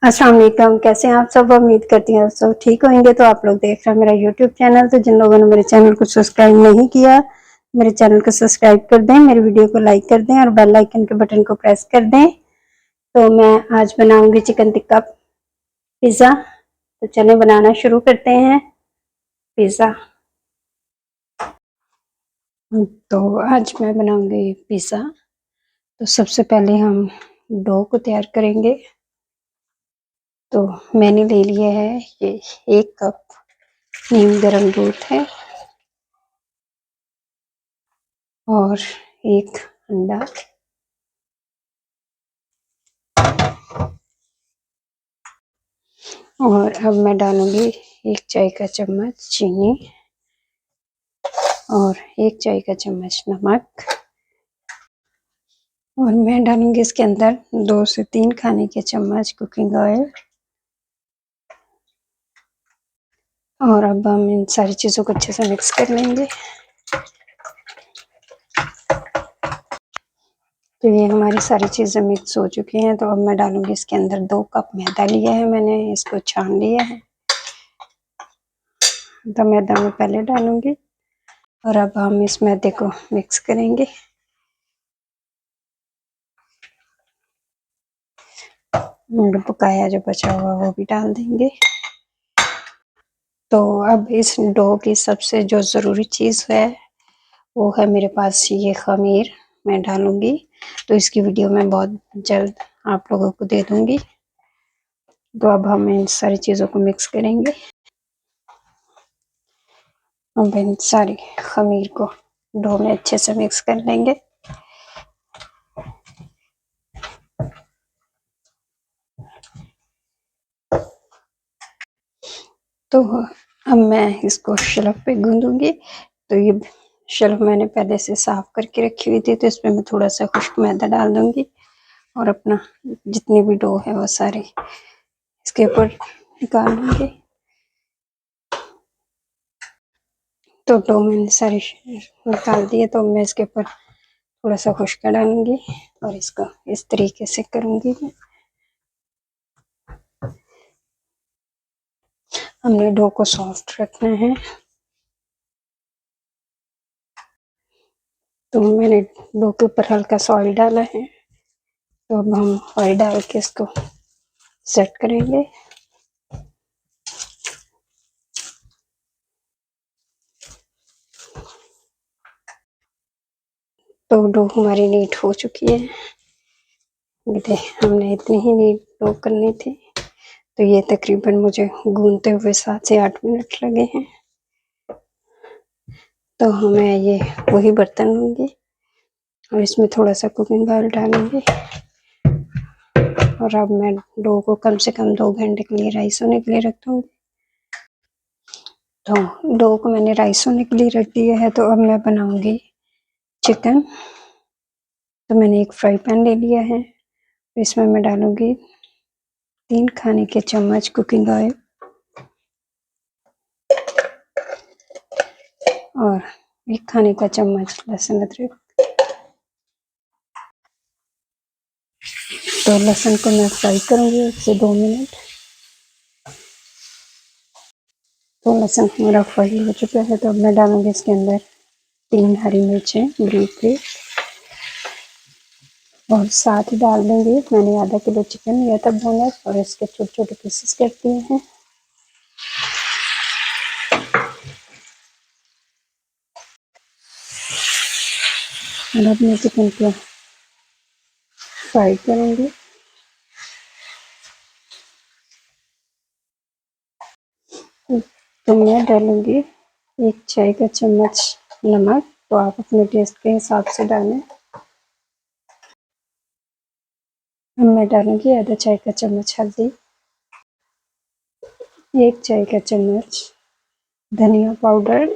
अस्सलाम वालेकुम। कैसे हैं आप सब? उम्मीद करती हूँ आप सब ठीक होंगे। तो आप लोग देख रहे हैं मेरा यूट्यूब चैनल। तो जिन लोगों ने मेरे चैनल को सब्सक्राइब नहीं किया, मेरे चैनल को सब्सक्राइब कर दें, मेरी वीडियो को लाइक कर दें और बेल आइकन के बटन को प्रेस कर दें। तो मैं आज बनाऊंगी चिकन टिक्का पिज़्ज़ा। तो चलें बनाना शुरू करते हैं पिज़्ज़ा। तो आज मैं बनाऊंगी पिज़्ज़ा। तो सबसे पहले हम डो को तैयार करेंगे। तो मैंने ले लिया है ये 1 कप नीम गर्म दूध है और 1 अंडा और अब मैं डालूंगी 1 चाय का चम्मच चीनी और 1 चाय का चम्मच नमक और मैं डालूंगी इसके अंदर 2 से 3 खाने के चम्मच कुकिंग ऑयल। और अब हम इन सारी चीज़ों को अच्छे से मिक्स कर लेंगे। तो ये हमारी सारी चीज़ें मिक्स हो चुकी हैं। तो अब मैं डालूंगी इसके अंदर 2 कप मैदा लिया है मैंने, इसको छान लिया है। तो मैदा मैं पहले डालूंगी और अब हम इस मैदे को मिक्स करेंगे। पकाया जो बचा हुआ वो भी डाल देंगे। तो अब इस डो की सबसे जो ज़रूरी चीज़ है वो है मेरे पास ये खमीर मैं डालूंगी। तो इसकी वीडियो मैं बहुत जल्द आप लोगों को दे दूंगी। तो अब हम इन सारी चीज़ों को मिक्स करेंगे। अब इन सारी खमीर को डो में अच्छे से मिक्स कर लेंगे। तो अब मैं इसको शेल्फ पे गूंदूंगी। तो ये शेल्फ मैंने पहले से साफ करके रखी हुई थी। तो इसमें मैं थोड़ा सा खुश्क मैदा डाल दूंगी और अपना जितनी भी डो है वो सारी इसके ऊपर निकाल लूंगी। तो डो मैंने सारी निकाल दिए। तो मैं इसके ऊपर थोड़ा सा खुश्का डालूंगी और इसको इस तरीके से करूंगी मैं। हमने डो को सॉफ्ट रखना है। तो मैंने डो के ऊपर हल्का सा ऑयल डाला है। तो अब हम ऑयल डाल के इसको सेट करेंगे। तो डो हमारी नीट हो चुकी है। ये हमने इतनी ही नीट डो करनी थी। तो ये तकरीबन मुझे गूंदते हुए 7 से 8 मिनट लगे हैं। तो हमें ये वही बर्तन लूँगी और इसमें थोड़ा सा कुकिंग ऑयल डालूंगी। और अब मैं डो को कम से कम 2 घंटे के लिए राइस होने के लिए रख दूँगी। तो डो को मैंने राइस होने के लिए रख दिया है। तो अब मैं बनाऊंगी चिकन। तो मैंने एक फ्राई पैन ले लिया है। इसमें मैं डालूंगी 3 खाने के चम्मच कुकिंग ऑयल और 1 खाने का चम्मच लहसुन अदरक। तो लहसुन को मैं फ्राई करूंगी 1 से 2 मिनट। तो लहसुन मेरा फ्राई हो चुका है। तो अब मैं डालूंगी इसके अंदर 3 हरी मिर्चें ब्रीफ और साथ ही डाल दूंगी मैंने आधा किलो चिकन लिया था बोनस और इसके छोटे छोटे पीसेस कर दिए हैं। और अब मैं चिकन को फ्राई करूंगी। तो मैं डालूंगी 1 चाय का चम्मच नमक। तो आप अपने टेस्ट के हिसाब से डालें। अब मैं डालूंगी आधा चाय का चम्मच हल्दी, 1 चाय का चम्मच धनिया पाउडर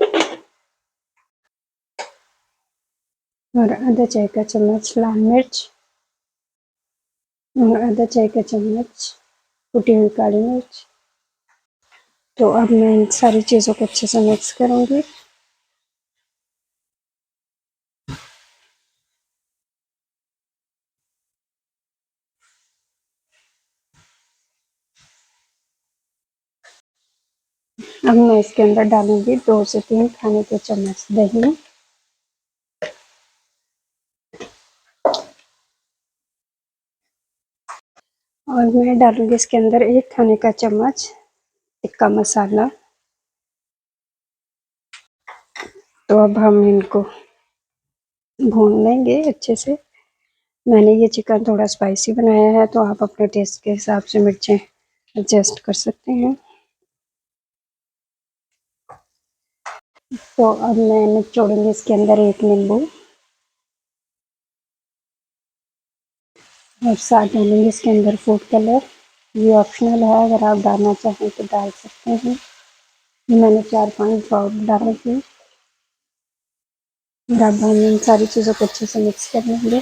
और आधा चाय का चम्मच लाल मिर्च और आधा चाय का चम्मच कुटी हुई काली मिर्च। तो अब मैं इन सारी चीज़ों को अच्छे से मिक्स करूंगी। अब मैं इसके अंदर डालूंगी 2 से 3 खाने के चम्मच दही, और मैं डालूंगी इसके अंदर 1 खाने का चम्मच टिक्का मसाला। तो अब हम इनको भून लेंगे अच्छे से। मैंने ये चिकन थोड़ा स्पाइसी बनाया है, तो आप अपने टेस्ट के हिसाब से मिर्चें एडजस्ट कर सकते हैं। तो अब मैं निचोड़ूंगी इसके अंदर 1 नींबू, और साथ डालूंगी इसके अंदर फूड कलर। ये ऑप्शनल है, अगर आप डालना चाहें तो डाल सकते हैं। मैंने 4-5 ड्रॉप डाले थे। और अब हम इन सारी चीज़ों को अच्छे से मिक्स कर लेंगे।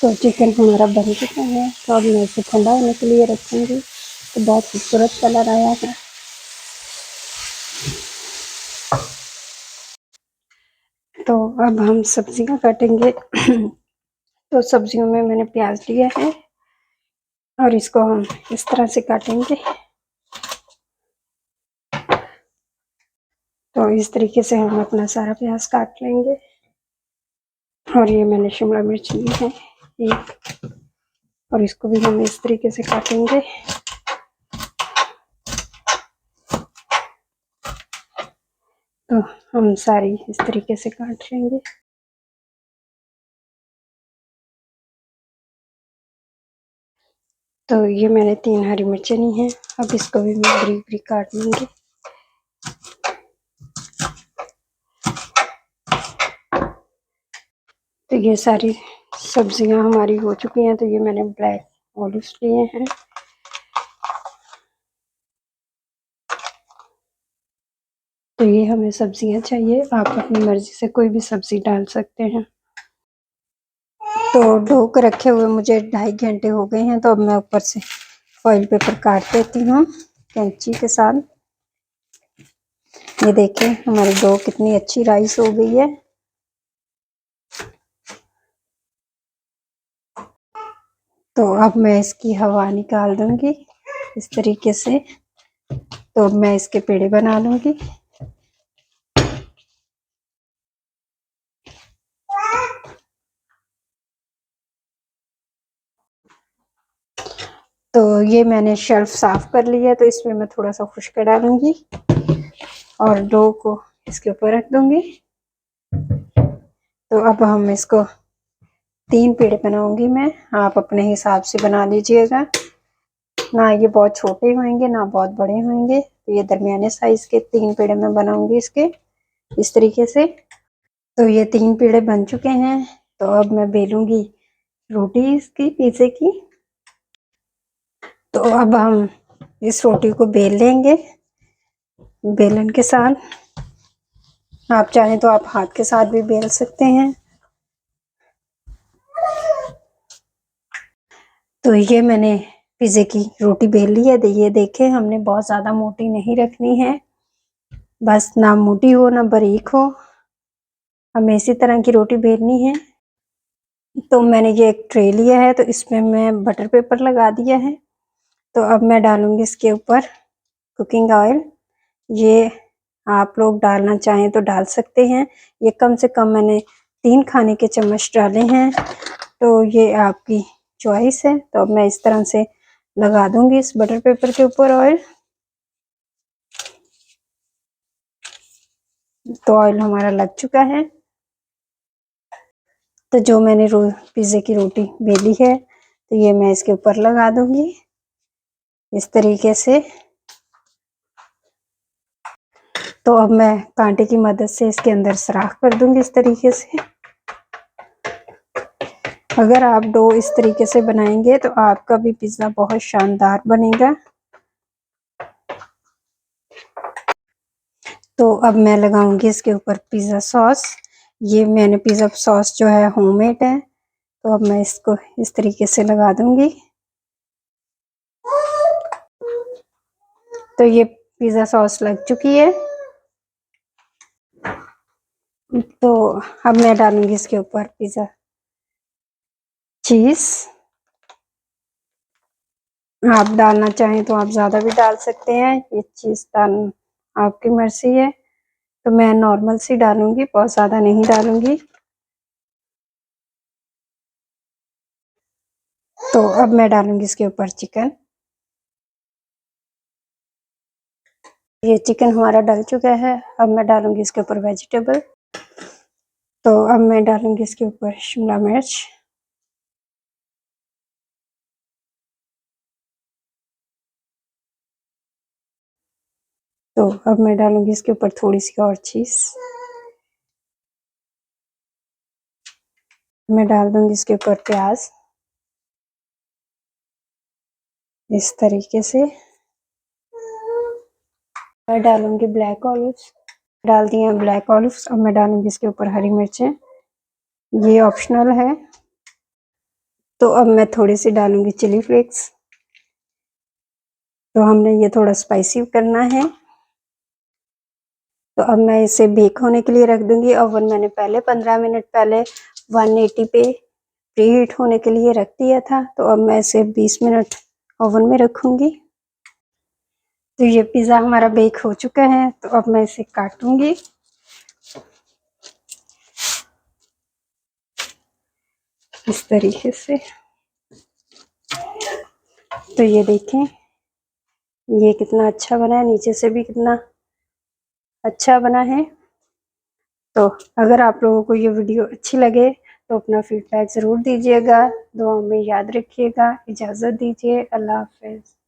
तो चिकन हमारा बन चुका है, तो अब मैं इसे ठंडा होने के लिए रखूँगी। तो बहुत खूबसूरत कलर आया है। तो अब हम सब्जियां काटेंगे। तो सब्जियों में मैंने प्याज लिया है, और इसको हम इस तरह से काटेंगे। तो इस तरीके से हम अपना सारा प्याज काट लेंगे। और ये मैंने शिमला मिर्च ली है 1, और इसको भी हम इस तरीके से काटेंगे। तो हम सारी इस तरीके से काट लेंगे। तो ये मैंने 3 हरी मिर्चें ली हैं, अब इसको भी मैं बारीक बारीक काट लूँगी। तो ये सारी सब्जियां हमारी हो चुकी हैं। तो ये मैंने ब्लैक ऑलिव्स लिए हैं। तो ये हमें सब्जियां चाहिए, आप अपनी मर्जी से कोई भी सब्जी डाल सकते हैं। तो धो कर रखे हुए मुझे 2.5 घंटे हो गए हैं। तो अब मैं ऊपर से फॉइल पेपर काट देती हूँ कैंची के साथ। ये देखिए हमारी डो कितनी अच्छी राइस हो गई है। तो अब मैं इसकी हवा निकाल दूंगी इस तरीके से। तो अब मैं इसके पेड़े बना लूंगी। तो ये मैंने शेल्फ साफ कर लिया है, तो इसमें मैं थोड़ा सा खुश्क डालूंगी और डो को इसके ऊपर रख दूंगी। तो अब हम इसको 3 पेड़े बनाऊंगी मैं, आप अपने हिसाब से बना लीजिएगा। ना ये बहुत छोटे होंगे ना बहुत बड़े होंगे, तो ये दरमियाने साइज के 3 पेड़े मैं बनाऊंगी इसके इस तरीके से। तो ये 3 पेड़े बन चुके हैं। तो अब मैं बेलूंगी रोटी इसकी पिज़्ज़े की। तो अब हम इस रोटी को बेल लेंगे बेलन के साथ। आप चाहें तो आप हाथ के साथ भी बेल सकते हैं। तो ये मैंने पिज़्ज़े की रोटी बेल ली है। ये देखें, हमने बहुत ज़्यादा मोटी नहीं रखनी है, बस ना मोटी हो ना बारीक हो, हमें इसी तरह की रोटी बेलनी है। तो मैंने ये एक ट्रे लिया है, तो इसमें मैं बटर पेपर लगा दिया है। तो अब मैं डालूंगी इसके ऊपर कुकिंग ऑयल। ये आप लोग डालना चाहें तो डाल सकते हैं। ये कम से कम मैंने 3 खाने के चम्मच डाले हैं। तो ये आपकी चॉइस है। तो अब मैं इस तरह से लगा दूंगी इस बटर पेपर के ऊपर ऑयल। तो ऑयल हमारा लग चुका है। तो जो मैंने पिज़्ज़े की रोटी बेली है, तो ये मैं इसके ऊपर लगा दूंगी इस तरीके से। तो अब मैं कांटे की मदद से इसके अंदर सुराख कर दूंगी इस तरीके से। अगर आप डो इस तरीके से बनाएंगे तो आपका भी पिज़्ज़ा बहुत शानदार बनेगा। तो अब मैं लगाऊंगी इसके ऊपर पिज़्ज़ा सॉस। ये मैंने पिज़्ज़ा सॉस जो है होममेड है। तो अब मैं इसको इस तरीके से लगा दूंगी। तो ये पिज़्ज़ा सॉस लग चुकी है। तो अब मैं डालूंगी इसके ऊपर पिज़्ज़ा चीज। आप डालना चाहें तो आप ज़्यादा भी डाल सकते हैं, ये चीज़ डालना आपकी मर्जी है। तो मैं नॉर्मल सी डालूंगी, बहुत ज़्यादा नहीं डालूंगी। तो अब मैं डालूंगी इसके ऊपर चिकन। ये चिकन हमारा डल चुका है। अब मैं डालूंगी इसके ऊपर वेजिटेबल। तो अब मैं डालूंगी इसके ऊपर शिमला मिर्च, तो अब मैं डालूंगी इसके ऊपर थोड़ी सी और चीज़। मैं डाल दूंगी इसके ऊपर प्याज इस तरीके से। मैं डालूंगी ब्लैक ऑलिव्स, डाल दिए ब्लैक ऑलिव्स। अब मैं डालूंगी इसके ऊपर हरी मिर्चें, ये ऑप्शनल है। तो अब मैं थोड़ी सी डालूंगी चिली फ्लेक्स। तो हमने ये थोड़ा स्पाइसी करना है। तो अब मैं इसे बेक होने के लिए रख दूंगी। ओवन मैंने पहले 15 मिनट पहले 180 पे प्रीहीट होने के लिए रख दिया था। तो अब मैं इसे 20 मिनट ओवन में रखूंगी। तो ये पिज़्ज़ा हमारा बेक हो चुका है। तो अब मैं इसे काटूंगी इस तरीके से। तो ये देखें, ये कितना अच्छा बना है, नीचे से भी कितना अच्छा बना है। तो अगर आप लोगों को ये वीडियो अच्छी लगे तो अपना फीडबैक ज़रूर दीजिएगा। दुआ में याद रखिएगा। इजाज़त दीजिए। अल्लाह हाफ़िज़।